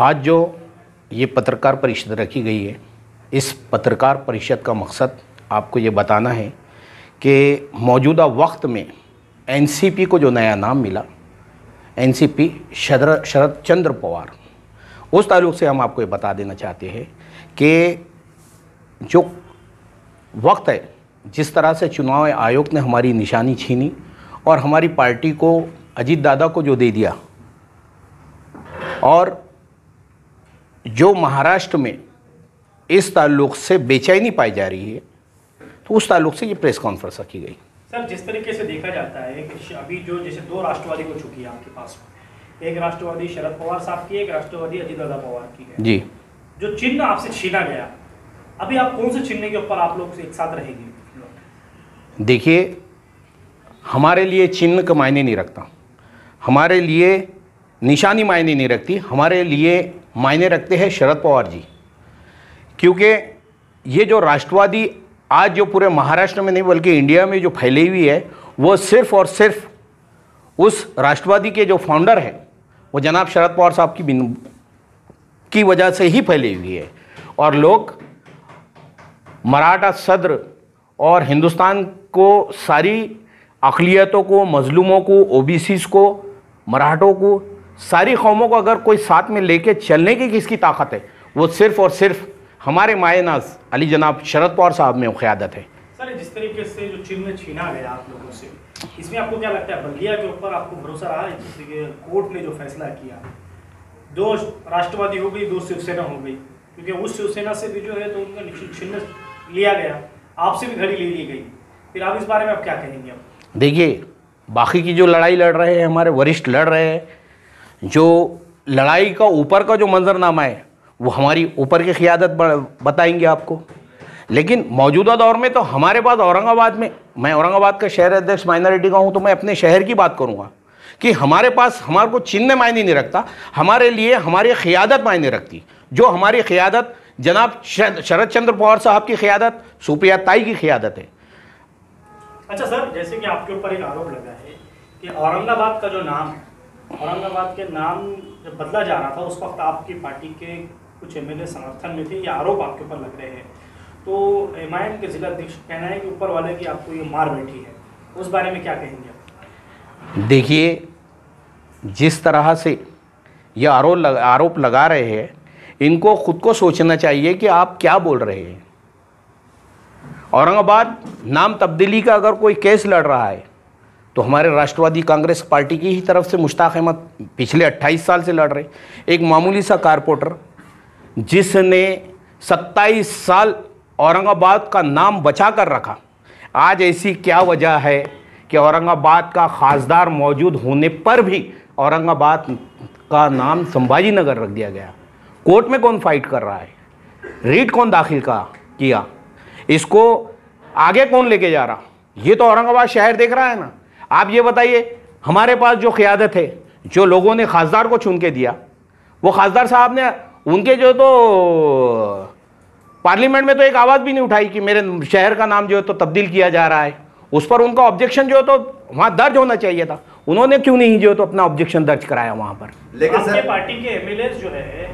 आज जो ये पत्रकार परिषद रखी गई है, इस पत्रकार परिषद का मकसद आपको ये बताना है कि मौजूदा वक्त में एनसीपी को जो नया नाम मिला, एनसीपी शरद चंद्र पवार, उस ताल्लुक़ से हम आपको ये बता देना चाहते हैं कि जो वक्त है, जिस तरह से चुनाव आयोग ने हमारी निशानी छीनी और हमारी पार्टी को अजीत दादा को जो दे दिया, और जो महाराष्ट्र में इस ताल्लुक़ से बेचैनी पाई जा रही है, तो उस ताल्लुक़ से ये प्रेस कॉन्फ्रेंस रखी गई। सर, जिस तरीके से देखा जाता है कि अभी जो जैसे दो राष्ट्रवादी हो चुकी है आपके पास, एक राष्ट्रवादी शरद पवार साहब की, एक राष्ट्रवादी अजीत दादा पवार की है जी। जो चिन्ह आपसे छीना गया, अभी आप कौन से चिन्ह के ऊपर आप लोग एक साथ रहेंगे? देखिए, हमारे लिए चिन्ह का मायने नहीं रखता, हमारे लिए निशानी मायने नहीं रखती, हमारे लिए मायने रखते हैं शरद पवार जी। क्योंकि ये जो राष्ट्रवादी आज जो पूरे महाराष्ट्र में नहीं बल्कि इंडिया में जो फैली हुई है, वो सिर्फ और सिर्फ उस राष्ट्रवादी के जो फाउंडर हैं, वो जनाब शरद पवार साहब की वजह से ही फैली हुई है। और लोग मराठा सद्र और हिंदुस्तान को, सारी अक़लियतों को, मजलूमों को, ओबीसीज़ को, मराठों को, सारी कौमों को अगर कोई साथ में लेके चलने की किसकी ताकत है, वो सिर्फ और सिर्फ हमारे मायनाज अली जनाब शरद पवार साहब में क़यादत है। सर, जिस तरीके से जो चिन्ह छीना गया आप लोगों से, इसमें आपको क्या लगता है, बल्दिया के ऊपर आपको भरोसा रहा है? जैसे कि कोर्ट ने जो फैसला किया, दो राष्ट्रवादी हो गई, दो शिवसेना हो गई, क्योंकि उस शिवसेना से भी जो है तो उनका चिन्ह लिया गया, आपसे भी घड़ी ले ली गई, फिर आप इस बारे में आप क्या कहेंगे? देखिए, बाकी की जो लड़ाई लड़ रहे हैं, हमारे वरिष्ठ लड़ रहे हैं, जो लड़ाई का ऊपर का जो मंजरनामा है वो हमारी ऊपर की क़यादत बताएंगे आपको। लेकिन मौजूदा दौर में तो हमारे पास औरंगाबाद में, मैं औरंगाबाद का शहर अध्यक्ष माइनॉरिटी का हूँ, तो मैं अपने शहर की बात करूँगा कि हमारे पास, हमारे को चिन्ह मायने नहीं रखता, हमारे लिए हमारी क़यादत मायने रखती। जो हमारी क़यादत जनाब शरद चंद्र पवार साहब की क़यादत, सुप्रिया ताई की क़यादत है। अच्छा सर, जैसे कि आपके ऊपर एक आरोप लगा है कि औरंगाबाद का जो नाम है, औरंगाबाद के नाम जब बदला जा रहा था उस वक्त आपकी पार्टी के कुछ एमएलए समर्थन में थे, ये आरोप आपके ऊपर लग रहे हैं, तो एमआईएम के जिला अध्यक्ष कहना है कि ऊपर वाले की आपको ये मार बैठी है, उस बारे में क्या कहेंगे आप? देखिए, जिस तरह से ये आरोप लगा रहे हैं, इनको खुद को सोचना चाहिए कि आप क्या बोल रहे हैं। औरंगाबाद नाम तब्दीली का अगर कोई केस लड़ रहा है तो हमारे राष्ट्रवादी कांग्रेस पार्टी की ही तरफ से मुश्ताक अहमद पिछले 28 साल से लड़ रहे। एक मामूली सा कारपोरेटर जिसने 27 साल औरंगाबाद का नाम बचा कर रखा, आज ऐसी क्या वजह है कि औरंगाबाद का खासदार मौजूद होने पर भी औरंगाबाद का नाम संभाजी नगर रख दिया गया? कोर्ट में कौन फाइट कर रहा है? रीट कौन दाखिल किया? इसको आगे कौन लेके जा रहा? ये तो औरंगाबाद शहर देख रहा है ना। आप ये बताइए, हमारे पास जो क़यादत है, जो लोगों ने खासदार को चुन के दिया, वो खासदार साहब ने उनके जो तो पार्लियामेंट में तो एक आवाज़ भी नहीं उठाई कि मेरे शहर का नाम जो है तो तब्दील किया जा रहा है। उस पर उनका ऑब्जेक्शन जो है तो वहाँ दर्ज होना चाहिए था, उन्होंने क्यों नहीं जो है तो अपना ऑब्जेक्शन दर्ज कराया वहाँ पर? लेकिन सर, पार्टी के एमएलए जो है,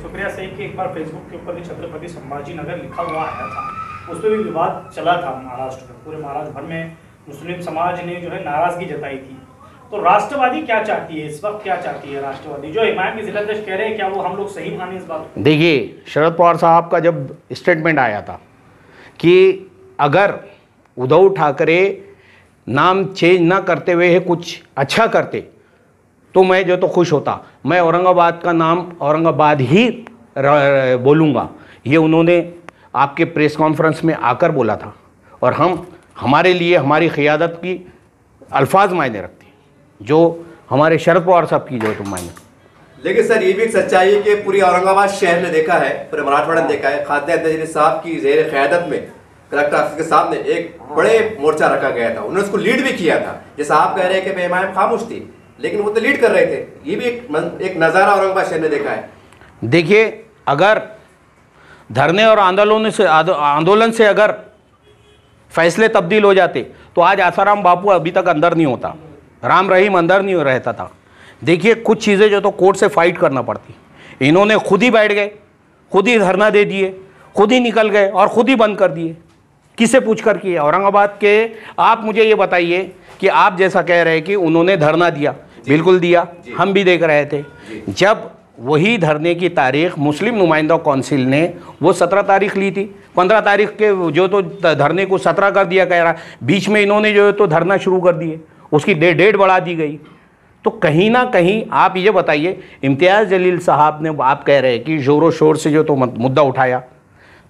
सुप्रिया सिंह के एक बार फेसबुक के ऊपर भी छत्रपति संभाजी नगर लिखा हुआ आया था, उस पर भी विवाद चला था महाराष्ट्र में, पूरे महाराष्ट्र भर में मुस्लिम समाज ने जो है नाराजगी जताई थी। तो राष्ट्रवादी क्या चाहती है इस वक्त, क्या चाहती है राष्ट्रवादी? जो एमआईएम के जिलाध्यक्ष कह रहे हैं, क्या वो हम लोग सही माने इस बात को? देखिए, शरद पवार साहब का जब स्टेटमेंट आया था कि अगर उद्धव ठाकरे नाम चेंज ना करते हुए कुछ अच्छा करते तो मैं जो तो खुश होता, मैं औरंगाबाद का नाम औरंगाबाद ही बोलूँगा, ये उन्होंने आपके प्रेस कॉन्फ्रेंस में आकर बोला था। और हमारे लिए हमारी क़यादत की अल्फाज मायने रखती हैं, जो हमारे शरद पवार साहब की जो तो मायने। लेकिन सर, ये भी एक सच्चाई है कि पूरी औरंगाबाद शहर ने देखा है, पूरे मराठवाड़ा ने देखा है, खाद्य अध्यक्ष साहब की ज़ेर क़यादत में कलेक्टर ऑफिस के सामने एक बड़े मोर्चा रखा गया था, उन्होंने उसको लीड भी किया था। जैसा आप कह रहे हैं कि एमआईएम खामोश थी, लेकिन वो तो लीड कर रहे थे। ये भी एक नज़ारा औरंगाबाद शहर ने देखा है। देखिए, अगर धरने और आंदोलन से अगर फैसले तब्दील हो जाते तो आज आसाराम बापू अभी तक अंदर नहीं होता, राम रहीम अंदर नहीं रहता था। देखिए, कुछ चीज़ें जो तो कोर्ट से फाइट करना पड़ती, इन्होंने खुद ही बैठ गए, खुद ही धरना दे दिए, खुद ही निकल गए और खुद ही बंद कर दिए। किसे पूछ कर किए? औरंगाबाद के। आप मुझे ये बताइए कि आप जैसा कह रहे हैं कि उन्होंने धरना दिया, बिल्कुल दिया, हम भी देख रहे थे। जब वही धरने की तारीख मुस्लिम नुमाइंदा काउंसिल ने वो 17 तारीख ली थी, 15 तारीख के जो तो धरने को 17 कर दिया कह रहा, बीच में इन्होंने जो है तो धरना शुरू कर दिए, उसकी डेट बढ़ा दी गई। तो कहीं ना कहीं आप ये बताइए, इम्तियाज़ जलील साहब ने, आप कह रहे हैं कि ज़ोरों शोर से जो तो मुद्दा उठाया,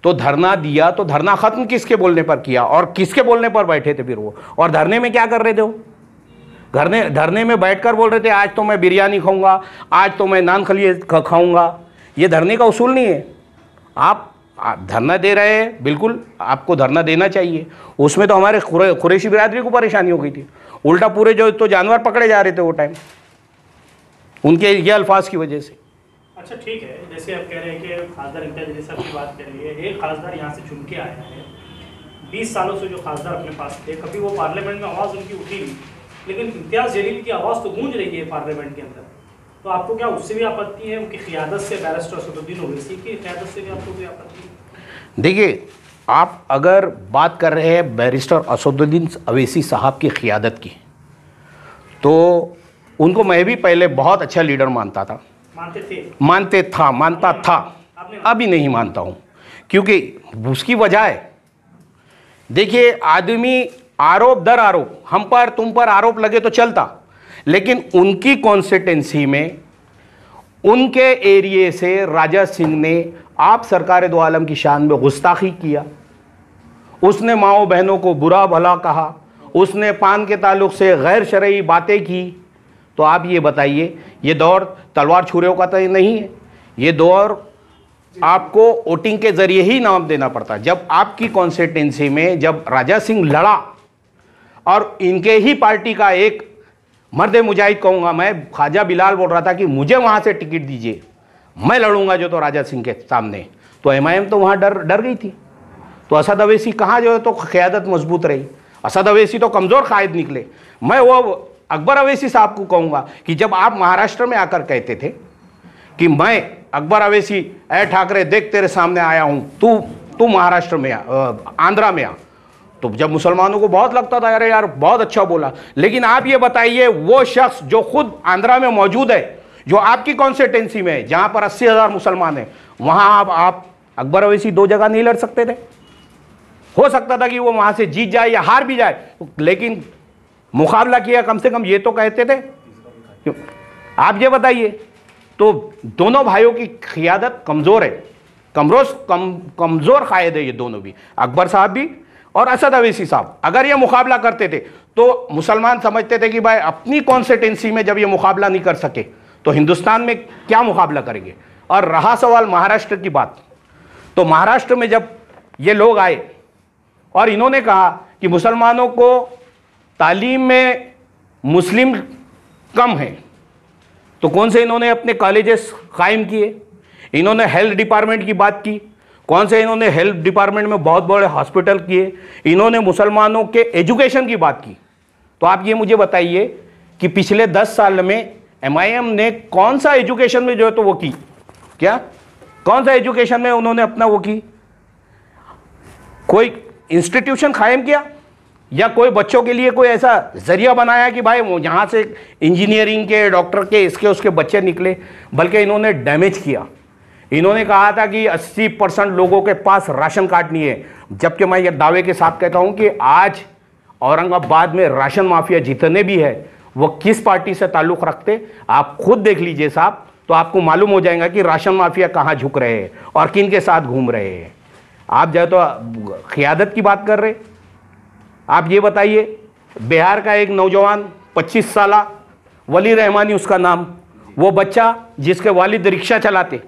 तो धरना दिया, तो धरना ख़त्म किसके बोलने पर किया और किसके बोलने पर बैठे थे फिर वो? और धरने में क्या कर रहे थे वो? धरने में बैठकर बोल रहे थे आज तो मैं बिरयानी खाऊंगा, आज तो मैं नान खलिए खाऊंगा। ये धरने का उसूल नहीं है। आप धरना दे रहे हैं, बिल्कुल आपको धरना देना चाहिए। उसमें तो हमारे कुरैशी बिरादरी को परेशानी हो गई थी, उल्टा पूरे जो तो जानवर पकड़े जा रहे थे वो टाइम उनके ये अल्फाज की वजह से। अच्छा ठीक है, जैसे आप कह रहे हैं कि खासदार इम्तियाज़ जलील साहब की बात कर रही है, एक खासदार यहाँ से चुन के आया है, 20 सालों से जो खासदार अपने पास थे, कभी वो पार्लियामेंट में आवाज़ उनकी उठी नहीं, लेकिन इम्तियाज़ जलील की आवाज़ तो गूंज रही है पार्लियामेंट के अंदर। तो आपको क्या उससे भी आपत्ति है? उनकी क़ियादत से, बैरिस्टर असदुद्दीन ओवैसी की क़ियादत से भी आपको कोई आपत्ति है? देखिए, आप अगर बात कर रहे हैं बैरिस्टर असदुद्दीन ओवैसी साहब की क़ियादत की, तो उनको मैं भी पहले बहुत अच्छा लीडर मानता था। मानता था, अभी नहीं मानता हूँ, क्योंकि उसकी वजह है, देखिए आदमी आरोप दर आरोप, हम पर तुम पर आरोप लगे तो चलता, लेकिन उनकी कॉन्स्टिट्यूंसी में, उनके एरिए से राजा सिंह ने आप सरकार दो आलम की शान में गुस्ताखी किया, उसने माओ बहनों को बुरा भला कहा, उसने पान के ताल्लुक से गैर शरई बातें की। तो आप ये बताइए, ये दौर तलवार छुरियों का तो नहीं है, ये दौर आपको वोटिंग के जरिए ही नाम देना पड़ता है। जब आपकी कॉन्स्टिट्यूंसी में जब राजा सिंह लड़ा और इनके ही पार्टी का एक मर्द मुजाहिद कहूँगा मैं, ख्वाजा बिलाल बोल रहा था कि मुझे वहाँ से टिकट दीजिए, मैं लड़ूंगा जो तो राजा सिंह के सामने, तो एमआईएम तो वहाँ डर गई थी। तो असद अवैसी कहाँ जो है तो क़यादत मजबूत रही, असद अवैसी तो कमज़ोर कायद निकले। मैं वो अकबर अवैसी साहब को कहूँगा कि जब आप महाराष्ट्र में आकर कहते थे कि मैं अकबर अवैसी, ए ठाकरे देख तेरे सामने आया हूँ, तू महाराष्ट्र में आंध्रा में आ, तो जब मुसलमानों को बहुत लगता था अरे यार बहुत अच्छा बोला। लेकिन आप ये बताइए, वो शख्स जो खुद आंध्रा में मौजूद है, जो आपकी कॉन्स्टिट्यूंसी में है, जहाँ पर 80,000 मुसलमान हैं, वहाँ आप अकबर अवैसी 2 जगह नहीं लड़ सकते थे? हो सकता था कि वो वहाँ से जीत जाए या हार भी जाए, लेकिन मुकाबला किया कम से कम, ये तो कहते थे। क्यों? आप ये बताइए, तो दोनों भाइयों की क़ियादत कमज़ोर है, कमज़ोर कायद है ये दोनों भी, अकबर साहब भी और असद अवैसी साहब। अगर ये मुकाबला करते थे तो मुसलमान समझते थे कि भाई अपनी कॉन्स्टिट्यूंसी में जब ये मुकाबला नहीं कर सके तो हिंदुस्तान में क्या मुकाबला करेंगे। और रहा सवाल महाराष्ट्र की बात, तो महाराष्ट्र में जब ये लोग आए और इन्होंने कहा कि मुसलमानों को तालीम में मुस्लिम कम है, तो कौन से इन्होंने अपने कॉलेजेस कायम किए, इन्होंने हेल्थ डिपार्टमेंट की बात की, कौन से इन्होंने हेल्थ डिपार्टमेंट में बहुत बड़े हॉस्पिटल किए, इन्होंने मुसलमानों के एजुकेशन की बात की। तो आप ये मुझे बताइए कि पिछले 10 साल में एमआईएम ने कौन सा एजुकेशन में जो है तो वो की, क्या कौन सा एजुकेशन में उन्होंने अपना वो की, कोई इंस्टीट्यूशन कायम किया या कोई बच्चों के लिए कोई ऐसा जरिया बनाया कि भाई वो यहाँ से इंजीनियरिंग के, डॉक्टर के, इसके उसके बच्चे निकले? बल्कि इन्होंने डैमेज किया। इन्होंने कहा था कि 80% लोगों के पास राशन कार्ड नहीं है, जबकि मैं ये दावे के साथ कहता हूँ कि आज औरंगाबाद में राशन माफिया जितने भी है वो किस पार्टी से ताल्लुक़ रखते, आप खुद देख लीजिए साहब, तो आपको मालूम हो जाएगा कि राशन माफिया कहाँ झुक रहे हैं और किन के साथ घूम रहे हैं। आप जो तो क़ियादत की बात कर रहे, आप ये बताइए, बिहार का एक नौजवान 25 साल वली रहमानी उसका नाम, वो बच्चा जिसके वालिद रिक्शा चलाते,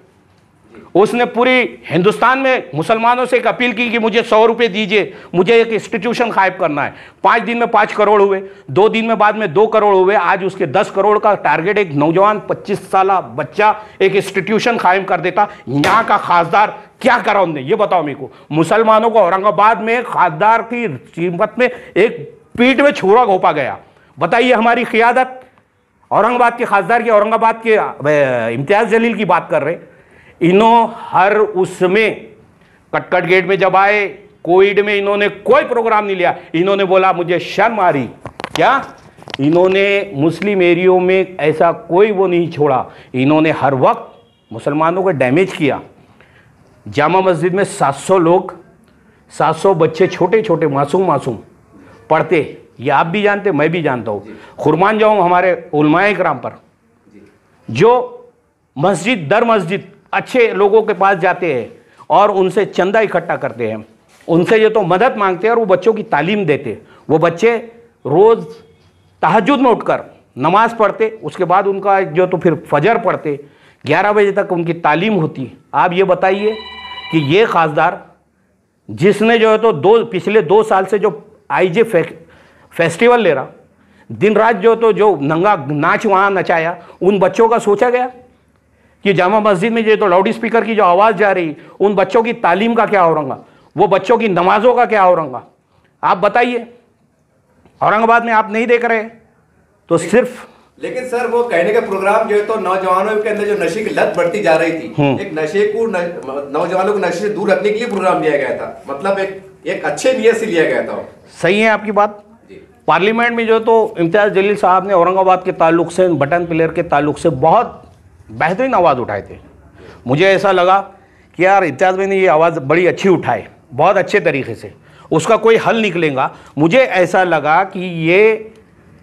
उसने पूरी हिंदुस्तान में मुसलमानों से एक अपील की कि मुझे 100 रुपये दीजिए, मुझे एक इंस्टीट्यूशन कायम करना है। 5 दिन में 5 करोड़ हुए, 2 दिन में बाद में 2 करोड़ हुए, आज उसके 10 करोड़ का टारगेट। एक नौजवान 25 साल बच्चा एक इंस्टीट्यूशन कायम कर देता। यहाँ का खासदार क्या करा उनने, ये बताओ मेरे को। मुसलमानों को औरंगाबाद में खासदार की कीमत में एक पीठ में छुरा घोंपा गया। बताइए हमारी क़ियादत औरंगाबाद के खासदार की, औरंगाबाद के इम्तियाज़ जलील की बात कर रहे, इन्हों हर उसमें कटकट गेट में जब आए, कोविड में इन्होंने कोई प्रोग्राम नहीं लिया। इन्होंने बोला मुझे शर्म आ रही, क्या इन्होंने मुस्लिम एरियो में ऐसा कोई वो नहीं छोड़ा। इन्होंने हर वक्त मुसलमानों को डैमेज किया। जामा मस्जिद में 700 लोग, 700 बच्चे छोटे छोटे मासूम पढ़ते, ये आप भी जानते, मैं भी जानता हूँ। कुर्बान जाऊँ हमारे उलमाए इकराम पर, जो मस्जिद दर मस्जिद अच्छे लोगों के पास जाते हैं और उनसे चंदा इकट्ठा करते हैं, उनसे ये तो मदद मांगते हैं और वो बच्चों की तालीम देते। वो बच्चे रोज़ तहज्जुद में उठकर नमाज़ पढ़ते, उसके बाद उनका जो तो फिर फजर पढ़ते, 11 बजे तक उनकी तालीम होती। आप ये बताइए कि ये खासदार जिसने जो है तो पिछले 2 साल से जो आईजे फेस्टिवल ले रहा, दिन रात जो नंगा नाच वहाँ नचाया, उन बच्चों का सोचा गया कि जामा मस्जिद में जो तो लाउड स्पीकर की जो आवाज़ जा रही, उन बच्चों की तालीम का क्या होगा, वो बच्चों की नमाजों का क्या होगा? आप बताइए। औरंगाबाद में आप नहीं देख रहे तो सिर्फ। लेकिन सर वो कहने का प्रोग्राम जो है तो नौजवानों के अंदर जो नशे की लत बढ़ती जा रही थी, एक नशे को नौजवानों को नशे से दूर रखने के लिए प्रोग्राम लिया गया था, मतलब एक अच्छे नियत से लिया गया था। सही है आपकी बात। पार्लियामेंट में जो तो इम्तियाज़ जलील साहब ने औरंगाबाद के ताल्लुक से, बटन प्लेयर के ताल्लुक से बहुत बेहतरीन आवाज़ उठाए थे। मुझे ऐसा लगा कि यार इम्तियाज़ भाई ने ये आवाज़ बड़ी अच्छी उठाई, बहुत अच्छे तरीके से, उसका कोई हल निकलेगा। मुझे ऐसा लगा कि ये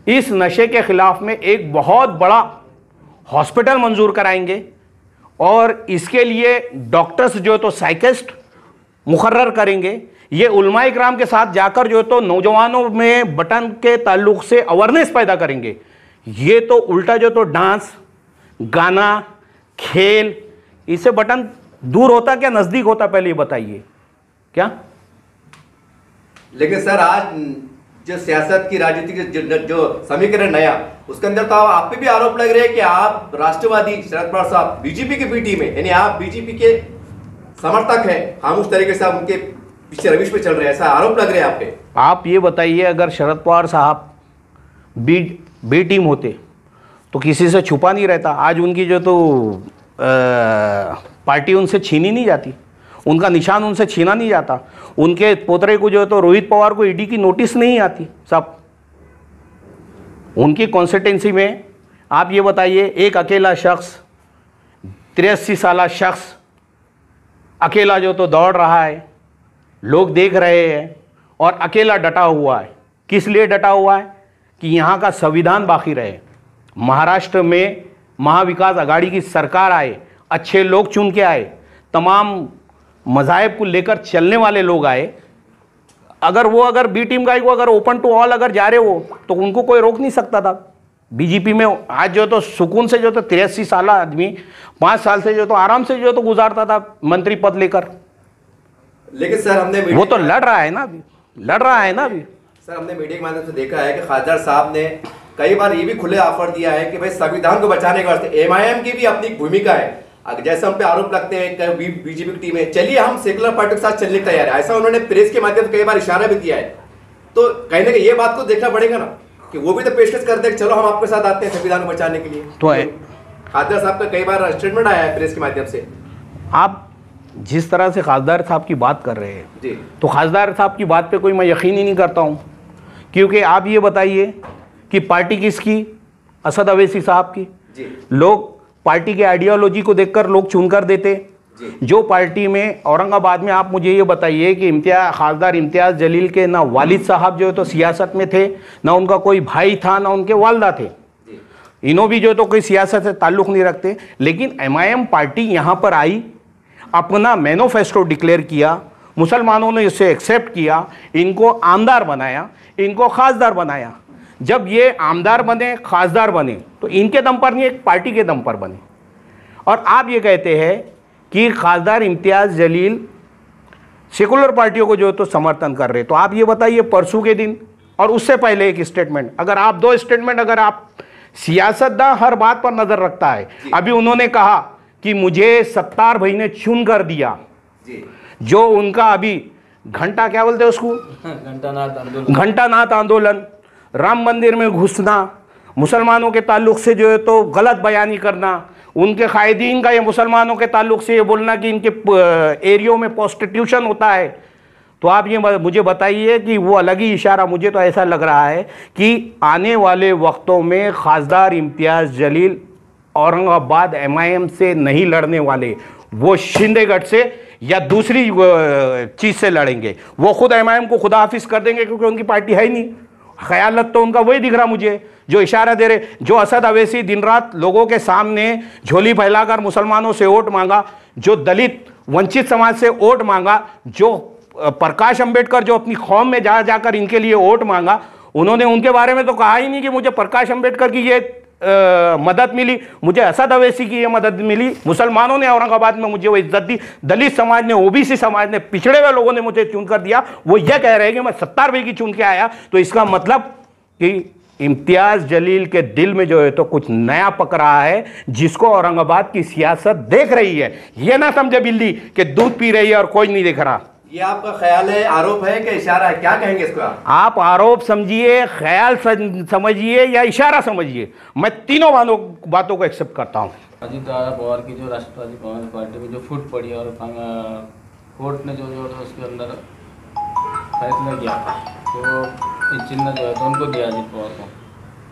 इस नशे के ख़िलाफ़ में एक बहुत बड़ा हॉस्पिटल मंजूर कराएंगे और इसके लिए डॉक्टर्स जो तो साइकिस्ट मुकर्रर करेंगे। ये उलमा इकराम के साथ जाकर जो तो नौजवानों में बटन के ताल्लुक से अवेयरनेस पैदा करेंगे। ये तो उल्टा जो तो डांस, गाना, खेल, इससे बटन दूर होता क्या नज़दीक होता, पहले ये बताइए क्या? लेकिन सर आज जो सियासत की राजनीति जो समीकरण नया, उसके अंदर तो आप पे भी आरोप लग रहे हैं कि आप राष्ट्रवादी शरद पवार साहब बीजेपी के बी टीम में, यानी आप बीजेपी के समर्थक हैं, खामोश तरीके से आप उनके पीछे रविश पे चल रहे हैं, ऐसा आरोप लग रहे हैं आप पे। आप ये बताइए, अगर शरद पवार साहब बी टीम होते तो किसी से छुपा नहीं रहता। आज उनकी जो तो पार्टी उनसे छीनी नहीं जाती, उनका निशान उनसे छीना नहीं जाता, उनके पोतरे को जो तो रोहित पवार को ईडी की नोटिस नहीं आती। सब उनकी कॉन्स्टिट्यूंसी में आप ये बताइए, एक अकेला शख्स, 83 साल शख्स अकेला जो तो दौड़ रहा है, लोग देख रहे हैं और अकेला डटा हुआ है। किस लिए डटा हुआ है? कि यहाँ का संविधान बाकी रहे। महाराष्ट्र में महाविकास आघाड़ी की सरकार आए, अच्छे लोग चुन के आए, तमाम मज़ाहिब को लेकर चलने वाले लोग आए। अगर बी टीम का अगर ओपन टू ऑल अगर जा रहे हो तो उनको कोई रोक नहीं सकता था। बीजेपी में आज जो तो सुकून से जो तो 83 साल आदमी 5 साल से जो तो आराम से जो तो गुजारता था मंत्री पद लेकर। लेकिन सर हमने वो तो लड़ रहा है ना अभी, लड़ रहा है ना अभी। सर हमने मीडिया के माध्यम से देखा है कि खासदार साहब ने कई बार ये भी खुले ऑफर दिया है कि भाई संविधान को बचाने के वास्ते एमआईएम की भी अपनी भूमिका है। जैसे हम पे आरोप लगते हैं बीजेपी की टीम है, चलिए हम सेकुलर पार्टी के साथ चलने को तैयार है, ऐसा उन्होंने प्रेस के माध्यम से कई बार इशारा भी किया है। तो कहीं ना कहीं ये बात को देखना पड़ेगा ना कि वो भी तो पेशकश करते हैं, चलो हम आपके साथ आते हैं संविधान को बचाने के लिए। तो खासदार साहब का कई बार स्टेटमेंट आया है प्रेस के माध्यम से। आप जिस तरह से खासदार साहब की बात कर रहे हैं जी, तो खासदार साहब की बात पे कोई मैं यकीन ही नहीं करता हूँ, क्योंकि आप ये बताइए कि पार्टी किसकी? असद अवैसी साहब की। लोग पार्टी के आइडियोलॉजी को देखकर लोग चुनकर देते। जो पार्टी में औरंगाबाद में, आप मुझे ये बताइए कि खासदार इम्तियाज़ जलील के ना वालिद साहब जो है तो सियासत में थे, ना उनका कोई भाई था, ना उनके वालदा थे। इन्हों भी जो तो कोई सियासत से ताल्लुक़ नहीं रखते। लेकिन एमआईएम पार्टी यहाँ पर आई, अपना मैनिफेस्टो डिक्लेयर किया, मुसलमानों ने इसे एक्सेप्ट किया, इनको आमदार बनाया, इनको खासदार बनाया। जब ये आमदार बने, खासदार बने, तो इनके दम पर नहीं, एक पार्टी के दम पर बने। और आप ये कहते हैं कि खासदार इम्तियाज़ जलील सेकुलर पार्टियों को जो तो समर्थन कर रहे। तो आप ये बताइए, परसों के दिन और उससे पहले एक स्टेटमेंट, अगर आप 2 स्टेटमेंट, अगर आप सियासतदान हर बात पर नज़र रखता है। अभी उन्होंने कहा कि मुझे सत्तार भाई ने चुन कर दिया, जो उनका अभी घंटा क्या बोलते हैं उसको, घंटानाथ आंदोलन, राम मंदिर में घुसना, मुसलमानों के ताल्लुक से जो है तो गलत बयानी करना, उनके कायदीन का, ये मुसलमानों के ताल्लुक से ये बोलना कि इनके एरियो में प्रोस्टिट्यूशन होता है, तो आप ये मुझे बताइए कि वो अलग ही इशारा, मुझे तो ऐसा लग रहा है कि आने वाले वक्तों में खासदार इम्तियाज़ जलील औरंगाबाद MIM से नहीं लड़ने वाले, वो शिंदेगढ़ से या दूसरी चीज़ से लड़ेंगे। वो खुद MIM को खुदा हाफिज कर देंगे, क्योंकि उनकी पार्टी है ही नहीं। ख्यालत तो उनका वही दिख रहा मुझे, जो इशारा दे रहे, जो असद अवैसी दिन रात लोगों के सामने झोली फैलाकर मुसलमानों से वोट मांगा, जो दलित वंचित समाज से वोट मांगा, जो प्रकाश अंबेडकर जो अपनी कौम में जा जाकर इनके लिए वोट मांगा, उन्होंने उनके बारे में तो कहा ही नहीं कि मुझे प्रकाश अंबेडकर की ये मदद मिली, मुझे असद अवैसी की ये मदद मिली, मुसलमानों ने औरंगाबाद में मुझे वो इज्जत दी, दलित समाज ने, OBC समाज ने, पिछड़े हुए लोगों ने मुझे चुन कर दिया। वो ये कह रहे हैं कि मैं 70 रुपये की चुन के आया। तो इसका मतलब कि इम्तियाज़ जलील के दिल में जो है तो कुछ नया पक रहा है, जिसको औरंगाबाद की सियासत देख रही है। ये ना समझे बिल्ली कि दूध पी रही है और कोई नहीं देख रहा। ये आपका ख्याल है, आरोप है कि इशारा है, क्या कहेंगे इसको आप आरोप समझिए, ख्याल समझिए या इशारा समझिए, मैं तीनों बातों को एक्सेप्ट करता हूँ। अजीत पवार की जो राष्ट्रवादी कांग्रेस पार्टी में जो फूट पड़ी और कोर्ट ने जो उसके अंदर फैसला किया तो इस चिन्ह जो है तो उनको दिया अजीत पवार को,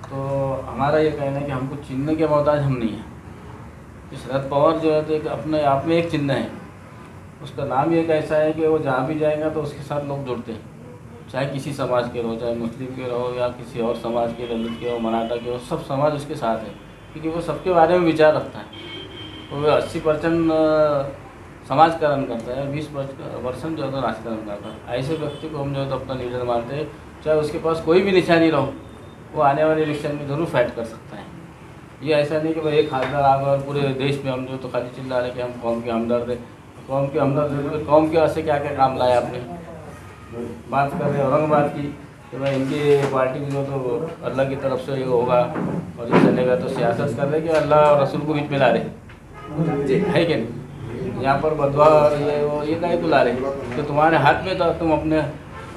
तो हमारा ये कहना है कि हमको चिन्ह के मोहताज हम नहीं हैं। शरद पवार जो है तो एक अपने आप में एक चिन्ह है, उसका नाम एक ऐसा है कि वो जहाँ भी जाएगा तो उसके साथ लोग जुड़ते हैं, चाहे किसी समाज के रहो, चाहे मुस्लिम के रहो या किसी और समाज के, दलित के हो, मराठा के हो, सब समाज उसके साथ है, क्योंकि वो सबके बारे में विचार रखता है। वो 80% समाजकरण करता है, 20% जो है तो राजकरण करता है। ऐसे व्यक्ति को हम जो है तो अपना लीडर मानते हैं, चाहे उसके पास कोई भी निशानी रहो, वो आने वाले इलेक्शन में ज़रूर फाइट कर सकता है। ये ऐसा नहीं कि भाई एक खासदार आ गया और पूरे देश में हम जो तो खाली चिल्ला रहे कि हम कौम के हमदर्द है। कौम के हमदर्द, कौम के वास्ते क्या क्या काम लाया आपने? बात कर रहे औरंगाबाद की कि भाई इनकी पार्टी में जो तो अल्लाह की तरफ से ये होगा और ये चलेगा, तो सियासत कर रहे कि अल्लाह और रसूल को बीच में ला रहे है कि नहीं? यहाँ पर बदवा और ये काहे को ला रहे? तो तुम्हारे हाथ में था, तुम अपने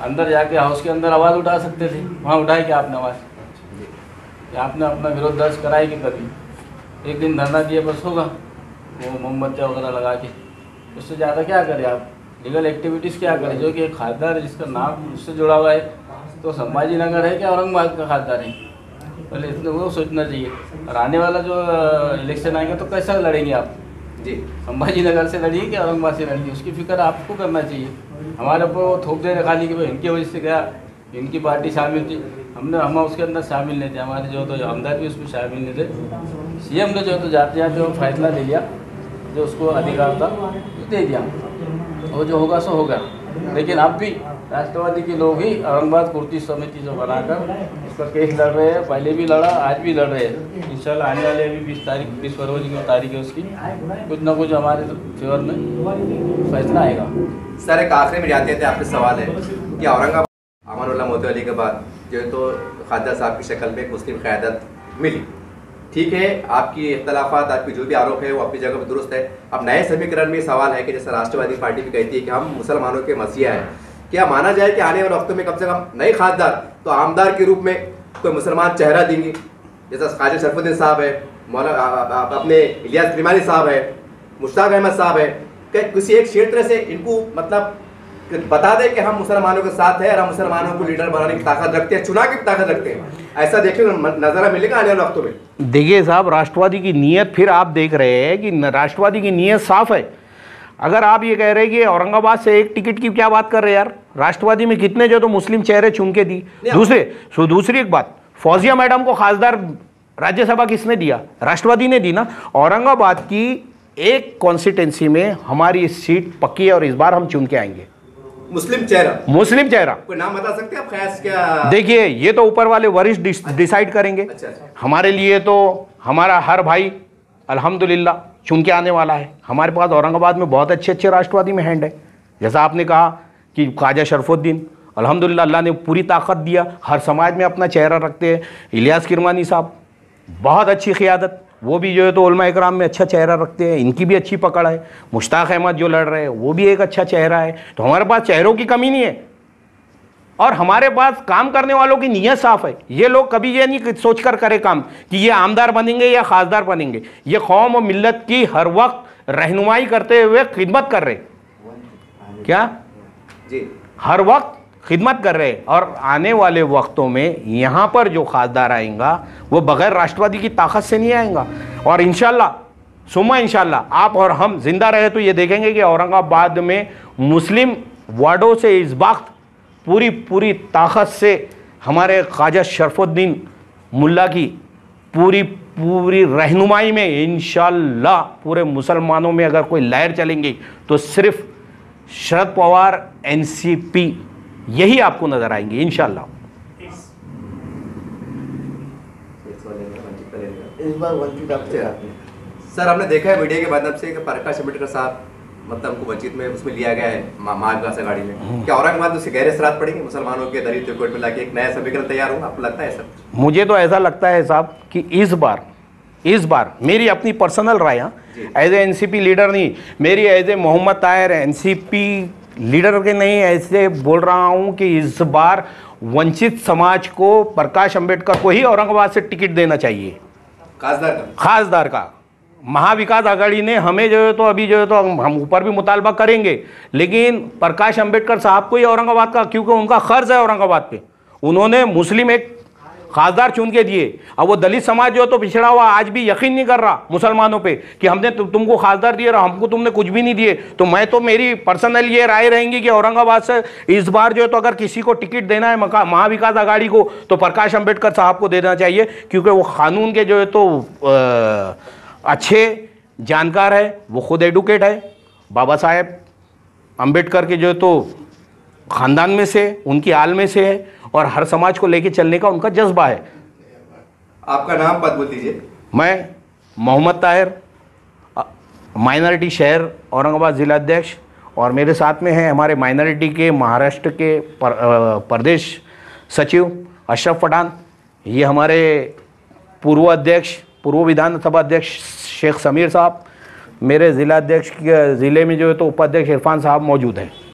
अंदर जाके हाउस के अंदर आवाज़ उठा सकते थे, वहाँ उठाए क्या आपने आवाज़? आपने अपना विरोध दर्ज कराए कि कभी एक दिन धरना दिए बस होगा, वो मोमबत्तियाँ वगैरह लगा के, उससे ज़्यादा क्या करें आप? लीगल एक्टिविटीज़ क्या करें? जो कि एक खासदार जिसका नाम उससे जुड़ा हुआ है, तो संभाजी नगर है कि औरंगाबाद का खासदार है, पहले इतना वो सोचना चाहिए। और आने वाला जो इलेक्शन आएगा तो कैसा लड़ेंगे आप जी? संभाजी नगर से लड़िए कि औरंगाबाद से लड़िए, उसकी फिक्र आपको करना चाहिए। हमारे ऊपर वो थोप दे खाली कि भाई इनकी वजह से गया, इनकी पार्टी शामिल थी, हम उसके अंदर शामिल नहीं थे, हमारे जो तो हमदर्द भी उसमें शामिल नहीं थे। CM ने जो तो जाते जाते वो फैसला ले लिया, जो उसको अधिकार था दे दिया, वो जो होगा सो होगा। लेकिन अब भी राष्ट्रवादी के लोग ही औरंगाबाद कुर्ती समिति जो बनाकर उसका केस लड़ रहे हैं, पहले भी लड़ा, आज भी लड़ रहे हैं। इंशाल्लाह आने वाले अभी 20 फरवरी की तारीख है उसकी, कुछ ना कुछ हमारे फेवर में फैसला आएगा। सर एक आखिरी में जाते थे, आपसे सवाल है कि औरंगाबाद अमानुल्लाह मोतवाली के बाद जो है तो खाजा साहब की शक्ल में मुस्लिम क़यादत मिली, ठीक है, आपकी इख्तलाफात, आपकी जो भी आरोप है वो अपनी जगह पर दुरुस्त है। अब नए समीकरण में सवाल है कि जैसे राष्ट्रवादी पार्टी भी कहती है कि हम मुसलमानों के मसीहा हैं, क्या माना जाए कि आने वाले वक्तों में कम से कम नए खासदार तो आमदार के रूप में कोई मुसलमान चेहरा देंगे, जैसा ख्वाजा शरफुद्दीन साहब है, मौलाना अपने इलियास त्रिमानी साहब है, मुश्ताक अहमद साहब है, क्या किसी एक क्षेत्र से इनको मतलब बता दें कि हम मुसलमानों के साथ हैं और हम मुसलमानों को लीडर बनाने की ताकत रखते हैं, चुनाव की ताकत रखते हैं, ऐसा देखने को नज़ारा मिलेगा आने वाले वक्तों में? देखिए साहब, राष्ट्रवादी की नीयत, फिर आप देख रहे हैं कि राष्ट्रवादी की नीयत साफ है। अगर आप ये कह रहे हैं कि औरंगाबाद से एक टिकट की क्या बात कर रहे हैं यार, राष्ट्रवादी में कितने जो तो मुस्लिम चेहरे चुन के दी। दूसरी एक बात, फौजिया मैडम को खासदार राज्यसभा किसने दिया? राष्ट्रवादी ने दी ना। औरंगाबाद की एक कॉन्स्टिट्यूंसी में हमारी सीट पक्की है और इस बार हम चुन के आएंगे। मुस्लिम चेहरा कोई नाम बता सकते हैं आप? ख्यास क्या? देखिए, ये तो ऊपर वाले वरिष्ठ डिसाइड करेंगे। अच्छा। हमारे लिए तो हमारा हर भाई अल्हम्दुलिल्लाह चुन के आने वाला है। हमारे पास औरंगाबाद में बहुत अच्छे राष्ट्रवादी में हैंड है। जैसा आपने कहा कि ख्वाजा शरफुद्दीन, अल्हम्दुलिल्लाह अल्लाह ने पूरी ताकत दिया, हर समाज में अपना चेहरा रखते हैं। इलियास किरमानी साहब, बहुत अच्छी क़यादत, वो भी जो है तो उलमा इकराम में अच्छा चेहरा रखते हैं, इनकी भी अच्छी पकड़ है। मुश्ताक अहमद जो लड़ रहे हैं वो भी एक अच्छा चेहरा है। तो हमारे पास चेहरों की कमी नहीं है। और हमारे पास काम करने वालों की नीयत साफ है। ये लोग कभी ये नहीं सोचकर करे काम कि ये आमदार बनेंगे या खासदार बनेंगे। ये कौम और मिल्लत की हर वक्त रहनुमाई करते हुए खिदमत कर रहे, क्या जी, हर वक्त खिदमत कर रहे। और आने वाले वक्तों में यहाँ पर जो खासदार आएगा वो बगैर राष्ट्रवादी की ताकत से नहीं आएगा। और इंशाल्लाह सुमा इंशाल्लाह आप और हम जिंदा रहे तो ये देखेंगे कि औरंगाबाद में मुस्लिम वार्डों से इस वक्त पूरी ताकत से हमारे ख्वाजा शरफुद्दीन मुल्ला की पूरी रहनुमाई में इंशाल्लाह पूरे मुसलमानों में अगर कोई लहर चलेंगी तो सिर्फ शरद पवार एनसीपी यही आपको नजर आएंगे इंशाल्लाह। इस बार वंचित आपसे सर हमने देखा है मीडिया के माध्यम से कि प्रकाश अंबेडकर साहब मतलब हमको वंचित में उसमें लिया गया है महाविकास आघाड़ी में, क्या औरंगाबाद में उससे गहरे असरात पड़ेंगे मुसलमानों के दलितों को मिला के एक नया समीकरण तैयार होगा, आपको लगता है सर? मुझे तो ऐसा लगता है साहब कि इस बार मेरी अपनी पर्सनल राय, एज ए एनसीपी लीडर नहीं, मेरी as a Mohammad Tahir NCP leader के नहीं, ऐसे बोल रहा हूं कि इस बार वंचित समाज को प्रकाश अंबेडकर को ही औरंगाबाद से टिकट देना चाहिए, खासदार का। महाविकास आघाड़ी ने हमें जो है तो अभी जो है तो हम ऊपर भी मुतालबा करेंगे, लेकिन प्रकाश अंबेडकर साहब को ही औरंगाबाद का, क्योंकि उनका खर्च है औरंगाबाद पे, उन्होंने मुस्लिम एक खासदार चुन के दिए। अब वो दलित समाज जो तो पिछड़ा हुआ आज भी यकीन नहीं कर रहा मुसलमानों पे कि हमने तुमको खासदार दिए, हमको तुमने कुछ भी नहीं दिए। तो मैं तो मेरी पर्सनल ये राय रहेंगी कि औरंगाबाद से इस बार जो है तो अगर किसी को टिकट देना है महाविकास आघाड़ी को तो प्रकाश अंबेडकर साहब को देना चाहिए, क्योंकि वो कानून के जो है तो अच्छे जानकार है, वो खुद एडवोकेट है, बाबा साहेब अंबेडकर के जो है तो ख़ानदान में से, उनकी आल में से है और हर समाज को लेके चलने का उनका जज्बा है। आपका नाम पद बोल दीजिए। मैं मोहम्मद ताहिर, माइनॉरिटी शहर औरंगाबाद ज़िला अध्यक्ष, और मेरे साथ में हैं हमारे माइनॉरिटी के महाराष्ट्र के प्रदेश सचिव अशरफ पठान, ये हमारे पूर्व विधानसभा अध्यक्ष शेख समीर साहब, मेरे ज़िला अध्यक्ष के ज़िले में जो है तो उपाध्यक्ष इरफान साहब मौजूद हैं।